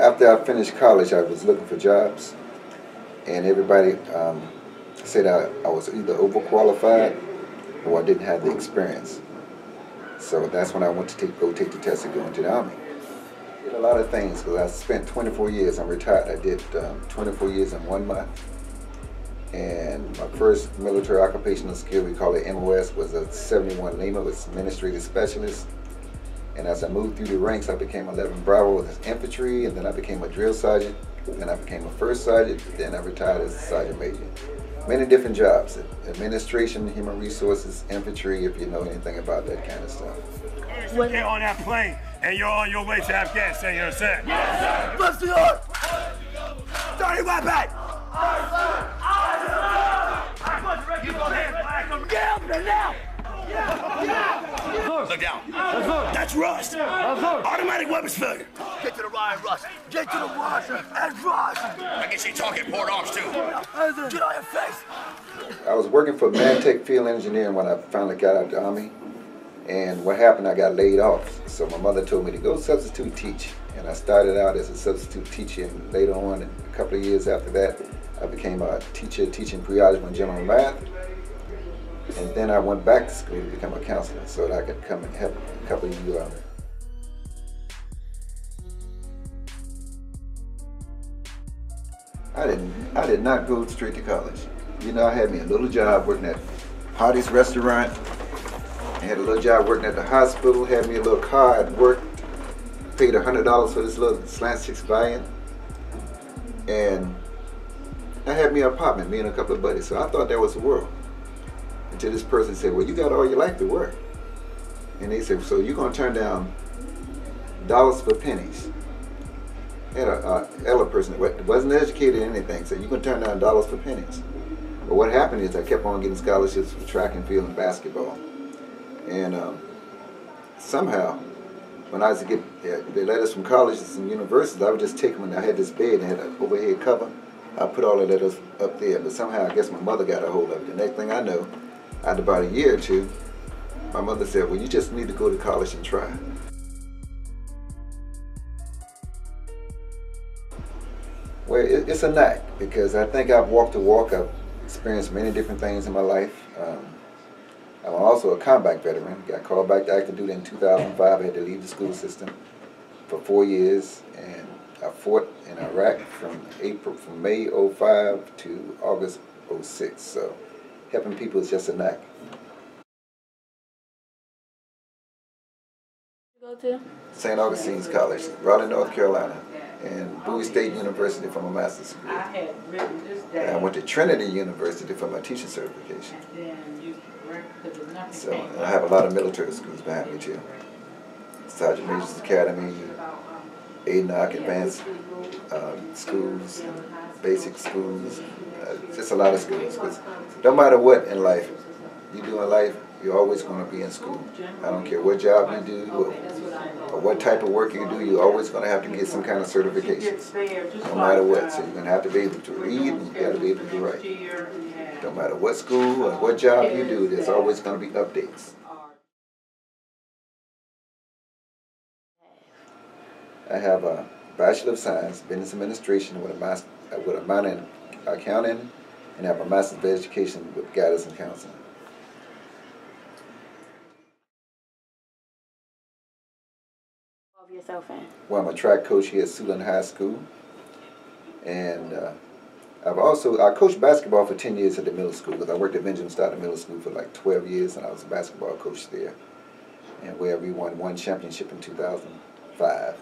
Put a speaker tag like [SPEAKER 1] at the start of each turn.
[SPEAKER 1] after I finished college, I was looking for jobs, and everybody said I was either overqualified or I didn't have the experience. So that's when I went to go take the test to go into the Army. I did a lot of things because I spent 24 years. I'm retired. I did 24 years in 1 month. And my first military occupational skill, we call it MOS, was a 71 Lima, was administrative specialist. And as I moved through the ranks, I became 11 Bravo as infantry, and then I became a drill sergeant, then I became a first sergeant, then I retired as a sergeant major. Many different jobs, administration, human resources, infantry, if you know anything about that kind of stuff.
[SPEAKER 2] You get on that plane and you're on your way to Afghanistan, you understand?
[SPEAKER 3] Yes, sir! Let's do it! Starting right back! Aye, sir! Aye, sir! You go ahead, get up there now!
[SPEAKER 2] Look down. That's Rush. Automatic weapons failure.
[SPEAKER 3] Get to the line, Rush. Get to the Rush and Rush.
[SPEAKER 2] I can see talking port arms too.
[SPEAKER 3] Get on your face.
[SPEAKER 1] I was working for Mantech Field Engineering when I finally got out of the Army. And what happened, I got laid off. So my mother told me to go substitute teach. And I started out as a substitute teacher, and later on, a couple of years after that, I became a teacher teaching pre-algebra and general math. And then I went back to school to become a counselor so that I could come and help a couple of you out. I did not go straight to college. You know, I had me a little job working at Hardy's restaurant. I had a little job working at the hospital, had me a little car at work, paid $100 for this little slant 6 Valiant. And I had me an apartment, me and a couple of buddies, so I thought that was the world. Until this person said, well, you got all your life to work. And they said, so you're going to turn down dollars for pennies. I had an elder person that wasn't educated in anything, said, you're going to turn down dollars for pennies. But what happened is I kept on getting scholarships for track and field and basketball. And somehow, when I was to get, they let us from colleges and universities, I would just take them, and I had this bed and had an overhead cover. I put all the letters up there, but somehow I guess my mother got a hold of it. The next thing I know, after about a year or two, my mother said, well, you just need to go to college and try. Well, it's a knack, because I think I've walked the walk. I've experienced many different things in my life. I'm also a combat veteran. Got called back to active duty in 2005. I had to leave the school system for 4 years, and I fought in Iraq from May '05 to August '06. So helping people is just a knack.
[SPEAKER 4] Go to?
[SPEAKER 1] St. Augustine's College, Raleigh, North Carolina, and Bowie State University for my master's degree. And I went to Trinity University for my teaching certification. So I have a lot of military schools behind me too. Sergeant Major's Academy, ADNOC, advanced schools, basic schools, just a lot of schools. Because no matter what in life you do in life, you're always going to be in school. I don't care what job you do or what type of work you do, you're always going to have to get some kind of certifications, no matter what. So you're going to have to be able to read, and you got to be able to write. No matter what school or what job you do, there's always going to be updates. I have a Bachelor of Science, Business Administration with a minor in accounting, and have a Master's of Education with Guidance and Counseling.
[SPEAKER 4] Yourself in?
[SPEAKER 1] Well, I'm a track coach here at Suitland High School, and I coached basketball for 10 years at the middle school, because I worked at Benjamin Stoddard Middle School for like 12 years, and I was a basketball coach there, and where we won 1 championship in 2005.